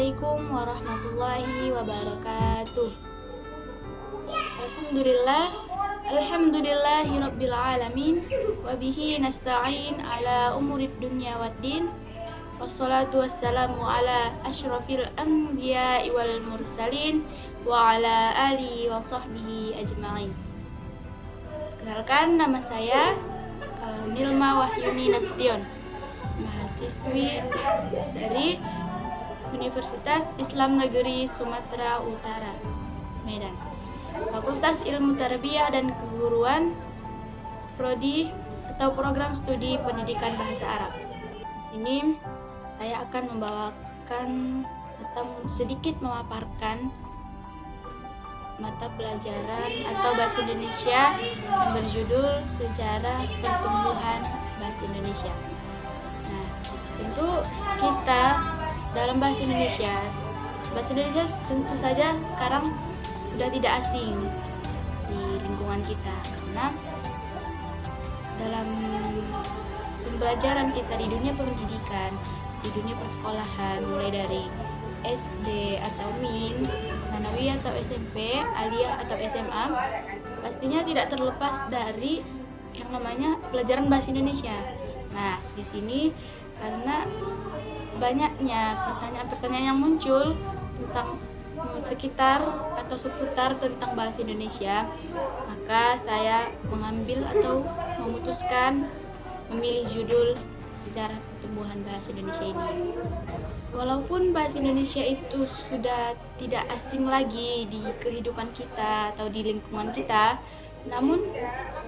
Assalamualaikum warahmatullahi wabarakatuh. Alhamdulillahirabbil alamin wa bihi nasta'in ala umurid dunya waddin. Wassalatu wassalamu ala asyrafil anbiya'i wal mursalin wa ala alihi wa sahbihi ajma'in. Kenalkan, nama saya Nilma Wahyuni Nasution, mahasiswi dari Universitas Islam Negeri Sumatera Utara, Medan, Fakultas Ilmu Tarbiyah dan Keguruan, Prodi atau Program Studi Pendidikan Bahasa Arab. Ini saya akan membawakan atau sedikit memaparkan mata pelajaran atau bahasa Indonesia yang berjudul Sejarah Pertumbuhan Bahasa Indonesia. Nah, tentu kita dalam bahasa Indonesia tentu saja sekarang sudah tidak asing di lingkungan kita, karena dalam pembelajaran kita di dunia pendidikan, di dunia persekolahan, mulai dari SD atau MIN, Tsanawiyah atau SMP, Aliyah atau SMA, pastinya tidak terlepas dari yang namanya pelajaran bahasa Indonesia. Nah, di sini karena banyaknya pertanyaan-pertanyaan yang muncul tentang sekitar atau seputar tentang bahasa Indonesia, maka saya mengambil atau memutuskan memilih judul Sejarah Pertumbuhan Bahasa Indonesia ini. Walaupun bahasa Indonesia itu sudah tidak asing lagi di kehidupan kita atau di lingkungan kita, namun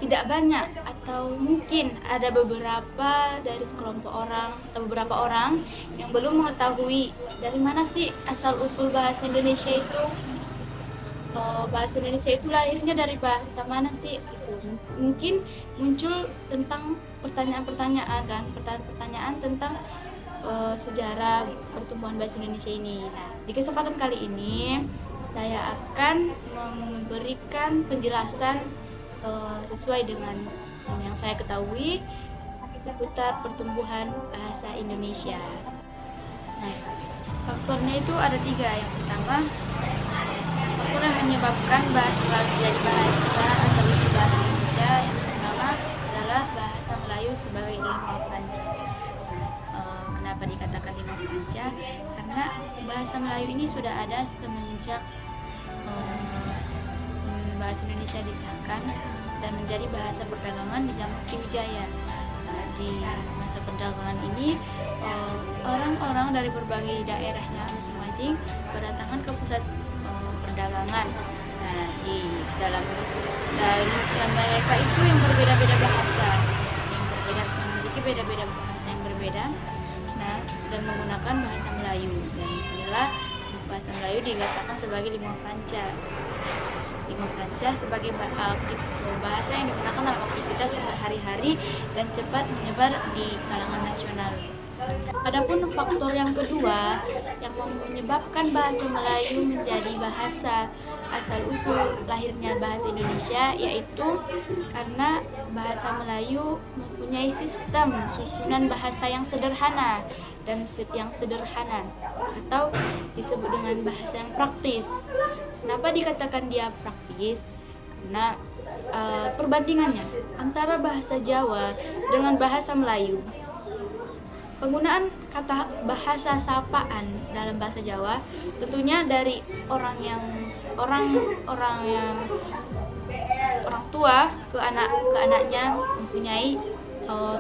tidak banyak atau mungkin ada beberapa dari sekelompok orang atau beberapa orang yang belum mengetahui dari mana sih asal-usul bahasa Indonesia itu. Bahasa Indonesia itu lahirnya dari bahasa mana sih? Mungkin muncul tentang pertanyaan-pertanyaan tentang sejarah pertumbuhan bahasa Indonesia ini. Nah, di kesempatan kali ini saya akan memberikan penjelasan sesuai dengan yang saya ketahui seputar pertumbuhan bahasa Indonesia. Nah, faktornya itu ada 3. Yang pertama, faktor yang menyebabkan bahasa menjadi bahasa atau bahasa Indonesia, yang pertama adalah bahasa Melayu sebagai lingua franca. Kenapa dikatakan lingua franca? Karena bahasa Melayu ini sudah ada semenjak bahasa Indonesia disahkan dan menjadi bahasa perdagangan di zaman Sriwijaya. Nah, di masa perdagangan ini orang-orang dari berbagai daerahnya masing-masing berdatangan ke pusat perdagangan. Nah, di dalam mereka itu yang berbeda-beda bahasa, memiliki beda-beda bahasa yang berbeda. Nah, dan menggunakan bahasa Melayu. Dan disinilah bahasa Melayu dikatakan sebagai lingua franca. Lingua franca sebagai bahasa yang digunakan dalam aktivitas sehari-hari dan cepat menyebar di kalangan nasional. Adapun faktor yang kedua yang menyebabkan bahasa Melayu menjadi bahasa asal-usul lahirnya bahasa Indonesia, yaitu karena bahasa Melayu mempunyai sistem susunan bahasa yang sederhana atau disebut dengan bahasa yang praktis. Kenapa dikatakan dia praktis? Karena perbandingannya antara bahasa Jawa dengan bahasa Melayu. Penggunaan kata bahasa sapaan dalam bahasa Jawa tentunya dari orang tua ke anaknya mempunyai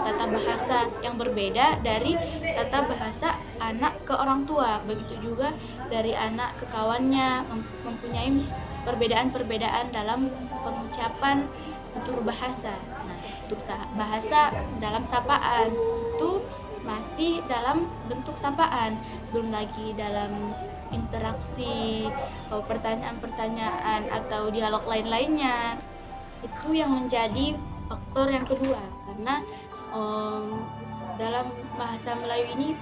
tata bahasa yang berbeda dari tata bahasa anak ke orang tua. Begitu juga dari anak ke kawannya mempunyai perbedaan-perbedaan dalam pengucapan tutur bahasa. Nah, tutur bahasa dalam sapaan itu masih dalam bentuk sapaan, belum lagi dalam interaksi pertanyaan-pertanyaan atau dialog lain-lainnya. Itu yang menjadi faktor yang kedua, karena dalam bahasa Melayu ini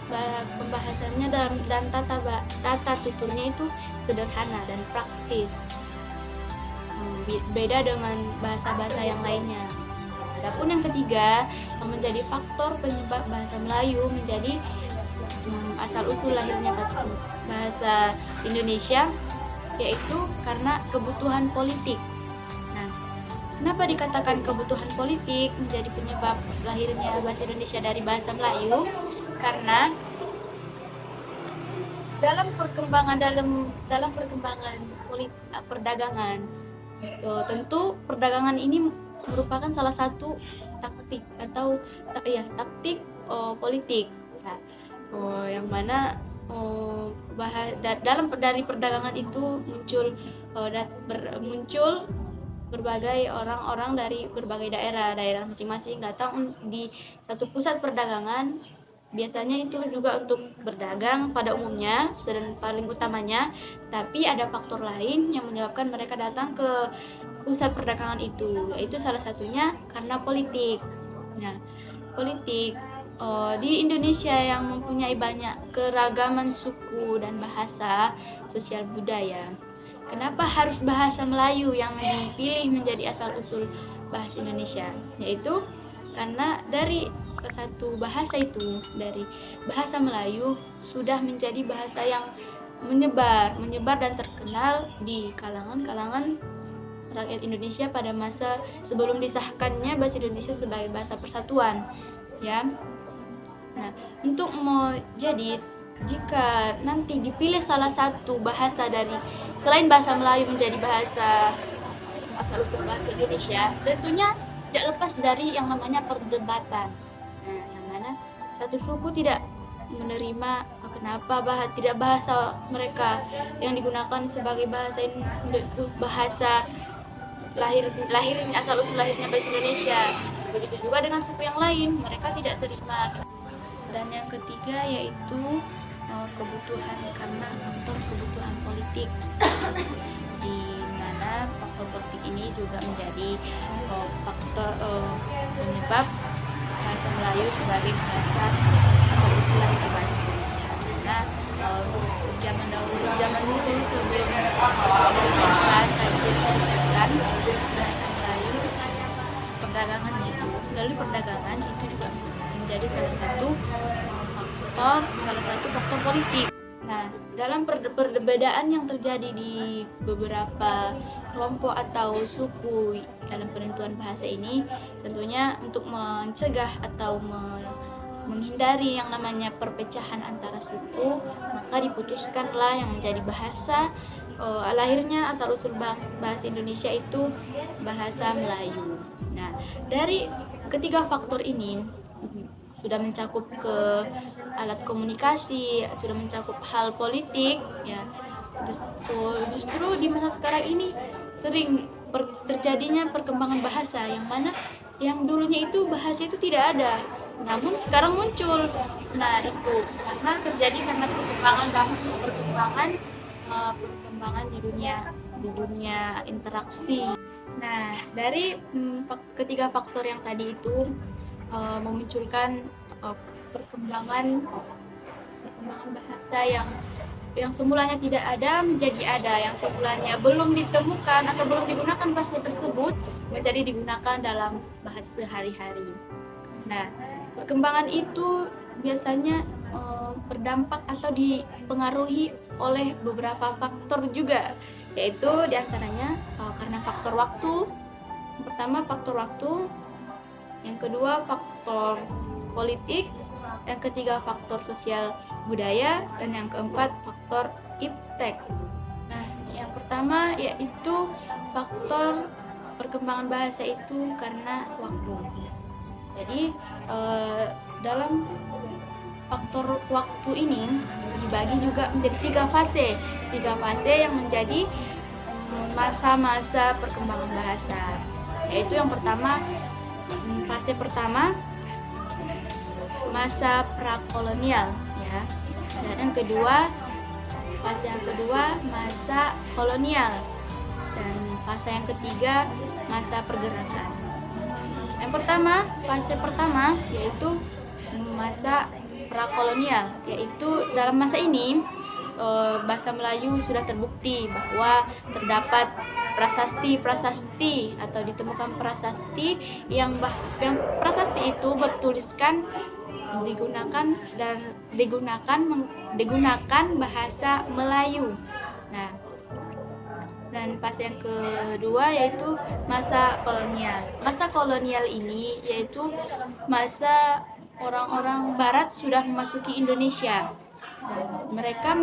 pembahasannya dan tata tuturnya itu sederhana dan praktis, beda dengan bahasa-bahasa yang lainnya. Adapun yang ketiga yang menjadi faktor penyebab bahasa Melayu menjadi asal usul lahirnya bahasa Indonesia, yaitu karena kebutuhan politik. Nah, kenapa dikatakan kebutuhan politik menjadi penyebab lahirnya bahasa Indonesia dari bahasa Melayu? Karena dalam perkembangan perdagangan, tentu perdagangan ini merupakan salah satu taktik atau taktik politik ya, yang mana dari perdagangan itu muncul berbagai orang-orang dari berbagai daerah masing-masing datang di satu pusat perdagangan. Biasanya itu juga untuk berdagang pada umumnya dan paling utamanya, tapi ada faktor lain yang menyebabkan mereka datang ke pusat perdagangan itu, yaitu salah satunya karena politik. Nah, politik di Indonesia yang mempunyai banyak keragaman suku dan bahasa, sosial budaya. Kenapa harus bahasa Melayu yang dipilih menjadi asal-usul bahasa Indonesia? Yaitu karena dari satu bahasa itu, dari bahasa Melayu sudah menjadi bahasa yang menyebar dan terkenal di kalangan rakyat Indonesia pada masa sebelum disahkannya bahasa Indonesia sebagai bahasa persatuan ya. Nah, jika nanti dipilih salah satu bahasa dari selain bahasa Melayu menjadi bahasa asal-usul bahasa Indonesia, tentunya tidak lepas dari yang namanya perdebatan. Nah, yang mana satu suku tidak menerima kenapa tidak bahasa mereka yang digunakan sebagai bahasa lahirnya asal-usul lahirnya bahasa Indonesia. Begitu juga dengan suku yang lain, mereka tidak terima. Dan yang ketiga yaitu karena faktor kebutuhan politik, di mana faktor politik ini juga menjadi faktor penyebab bahasa Melayu sebagai bahasa asal-usul lahirnya bahasa Indonesia. Karena zaman dulu sebelum bahasa Indonesia disahkan, bahasa Melayu perdagangan itu juga menjadi salah satu faktor politik. Nah, dalam perbedaan yang terjadi di beberapa kelompok atau suku dalam penentuan bahasa ini, tentunya untuk mencegah atau menghindari yang namanya perpecahan antara suku, maka diputuskanlah yang menjadi bahasa lahirnya asal-usul bahasa Indonesia itu bahasa Melayu. Nah, dari ketiga faktor ini sudah mencakup ke alat komunikasi, sudah mencakup hal politik ya. Justru di masa sekarang ini sering terjadinya perkembangan bahasa yang mana yang dulunya itu bahasa itu tidak ada, namun sekarang muncul. Nah, itu karena perkembangan di dunia interaksi. Nah, dari ketiga faktor yang tadi itu memunculkan perkembangan bahasa yang semulanya tidak ada menjadi ada, yang semulanya belum ditemukan atau belum digunakan bahasa tersebut menjadi digunakan dalam bahasa sehari-hari. Nah, perkembangan itu biasanya berdampak atau dipengaruhi oleh beberapa faktor juga, yaitu diantaranya karena faktor waktu. Yang pertama faktor waktu, yang kedua faktor politik, yang ketiga faktor sosial budaya, dan yang keempat faktor iptek. Nah, yang pertama yaitu faktor perkembangan bahasa itu karena waktu. Jadi dalam faktor waktu ini dibagi juga menjadi tiga fase yang menjadi masa-masa perkembangan bahasa, yaitu yang pertama, fase pertama masa prakolonial ya, dan yang kedua fase yang kedua masa kolonial, dan fase yang ketiga masa pergerakan. Yang pertama, fase pertama yaitu masa prakolonial, yaitu dalam masa ini bahasa Melayu sudah terbukti bahwa terdapat prasasti atau ditemukan prasasti yang prasasti itu bertuliskan digunakan bahasa Melayu. Nah, dan fase yang kedua yaitu masa kolonial. Masa kolonial ini yaitu masa orang-orang Barat sudah memasuki Indonesia. Dan mereka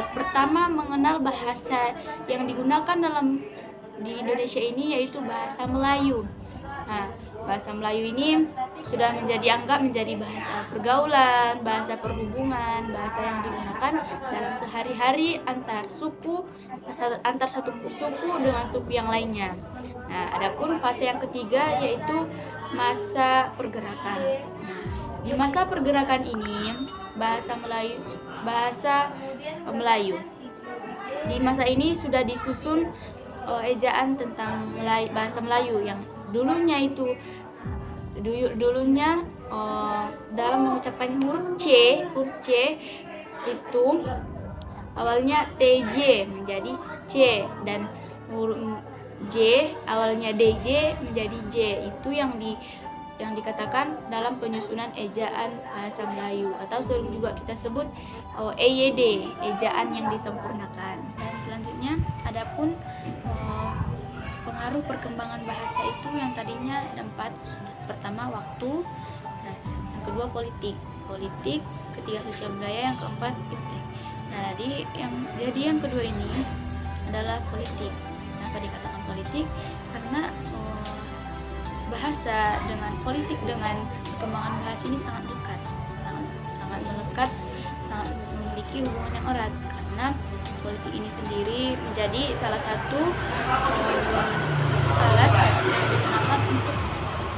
pertama mengenal bahasa yang digunakan di Indonesia ini yaitu bahasa Melayu. Nah, bahasa Melayu ini sudah dianggap menjadi bahasa pergaulan, bahasa perhubungan, bahasa yang digunakan dalam sehari-hari antar satu suku dengan suku yang lainnya. Nah, adapun fase yang ketiga yaitu masa pergerakan. Nah, di masa pergerakan ini bahasa Melayu. Di masa ini sudah disusun ejaan tentang bahasa Melayu yang dulunya dalam mengucapkan huruf C itu awalnya TJ menjadi C, dan huruf J awalnya DJ menjadi J. Itu yang dikatakan dalam penyusunan ejaan bahasa Melayu, atau sering juga kita sebut EYD, ejaan yang disempurnakan. Dan selanjutnya adapun pengaruh perkembangan bahasa itu yang tadinya ada 4. Pertama waktu, nah, yang kedua politik, ketiga sosial budaya, yang keempat iptek. Nah, jadi yang kedua ini adalah politik. Kenapa dikatakan politik? Karena bahasa dengan politik dengan perkembangan bahasa ini sangat dekat, sangat melekat, sangat memiliki hubungan yang erat, karena politik ini sendiri menjadi salah satu alat yang digunakan untuk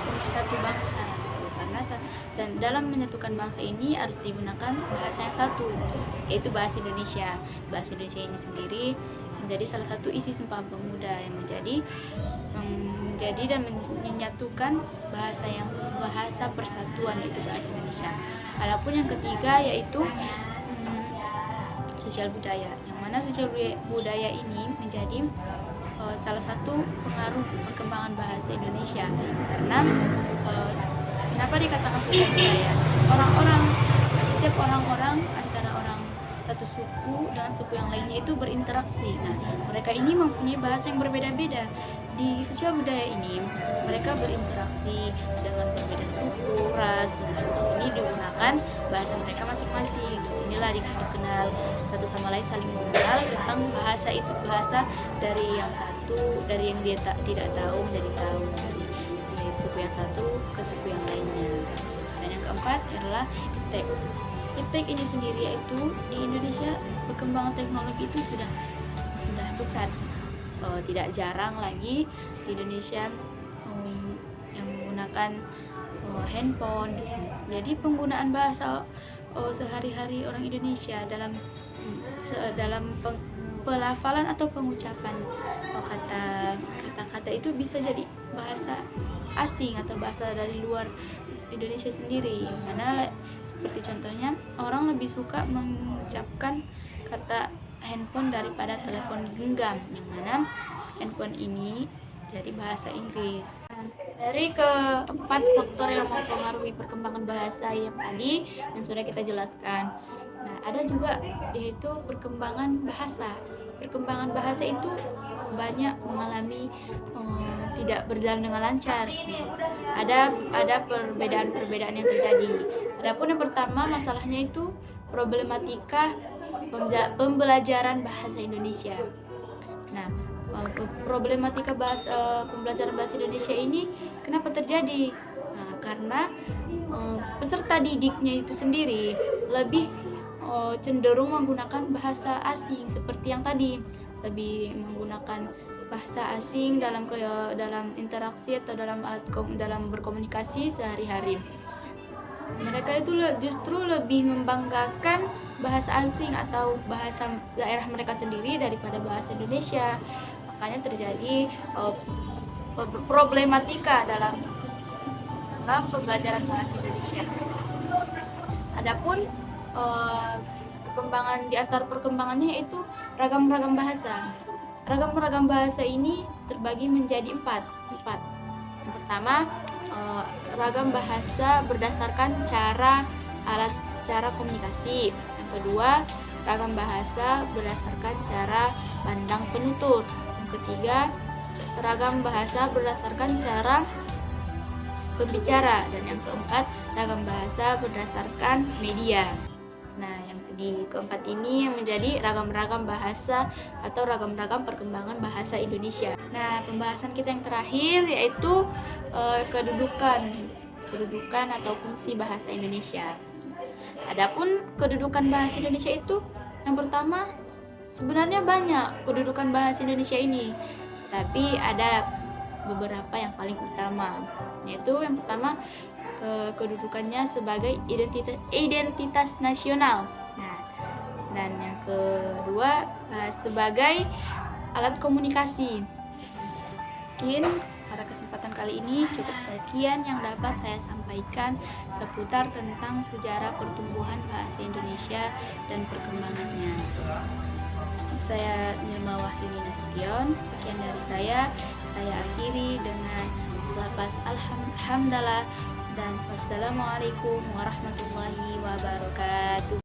mempersatu bangsa. Dan dalam menyatukan bangsa ini harus digunakan bahasa yang satu, yaitu bahasa Indonesia. Bahasa Indonesia ini sendiri menjadi salah satu isi Sumpah Pemuda yang menjadi dan menyatukan bahasa persatuan, yaitu bahasa Indonesia. Adapun yang ketiga yaitu sosial budaya, yang mana sosial budaya ini menjadi salah satu pengaruh perkembangan bahasa Indonesia. Karena kenapa dikatakan sosial budaya? Setiap orang-orang antara orang satu suku dan suku yang lainnya itu berinteraksi. Nah, mereka ini mempunyai bahasa yang berbeda-beda. Di sosial budaya ini mereka berinteraksi dengan berbeda suku, ras. Nah, di sini digunakan bahasa mereka masing-masing. Disinilah dikenal satu sama lain, saling mengenal tentang bahasa itu, bahasa dari yang satu, dari yang dia tidak tahu menjadi tahu, dari suku yang satu ke suku yang lainnya. Dan yang keempat adalah iptek. Iptek ini sendiri yaitu di Indonesia perkembangan teknologi itu sudah pesat. Tidak jarang lagi di Indonesia yang menggunakan handphone. Jadi penggunaan bahasa sehari-hari orang Indonesia dalam pelafalan atau pengucapan kata-kata itu bisa jadi bahasa asing atau bahasa dari luar Indonesia sendiri. Mana seperti contohnya orang lebih suka mengucapkan kata handphone daripada telepon genggam, yang mana handphone ini jadi bahasa Inggris. Dari keempat faktor yang mempengaruhi perkembangan bahasa yang tadi yang sudah kita jelaskan, nah ada juga yaitu perkembangan bahasa. Perkembangan bahasa itu banyak mengalami tidak berjalan dengan lancar. Ada perbedaan-perbedaan yang terjadi. Adapun yang pertama masalahnya itu problematika pembelajaran bahasa Indonesia. Nah, problematika pembelajaran bahasa Indonesia ini kenapa terjadi? Nah, karena peserta didiknya itu sendiri lebih cenderung menggunakan bahasa asing seperti yang tadi, lebih menggunakan bahasa asing dalam interaksi atau dalam berkomunikasi sehari-hari. Mereka itu justru lebih membanggakan bahasa asing atau bahasa daerah mereka sendiri daripada bahasa Indonesia. Makanya terjadi problematika dalam pembelajaran bahasa Indonesia. Adapun perkembangan di antara perkembangannya yaitu ragam-ragam bahasa. Ragam-ragam bahasa ini terbagi menjadi empat. Yang pertama, ragam bahasa berdasarkan cara komunikasi. Yang kedua, ragam bahasa berdasarkan cara pandang penutur. Yang ketiga, ragam bahasa berdasarkan cara pembicara. Dan yang keempat, ragam bahasa berdasarkan media. Nah, yang di keempat ini yang menjadi ragam-ragam bahasa atau ragam-ragam perkembangan bahasa Indonesia. Nah, pembahasan kita yang terakhir yaitu kedudukan atau fungsi bahasa Indonesia. Adapun kedudukan bahasa Indonesia itu, yang pertama, sebenarnya banyak kedudukan bahasa Indonesia ini, tapi ada beberapa yang paling utama, yaitu yang pertama, kedudukannya sebagai identitas nasional. Nah, dan yang kedua, sebagai alat komunikasi. Mungkin pada kesempatan kali ini cukup sekian yang dapat saya sampaikan seputar tentang sejarah pertumbuhan bahasa Indonesia dan perkembangannya. Saya Nirma Wahyuni Nasution. Sekian dari saya akhiri dengan lafaz alhamdulillah dan wassalamualaikum warahmatullahi wabarakatuh.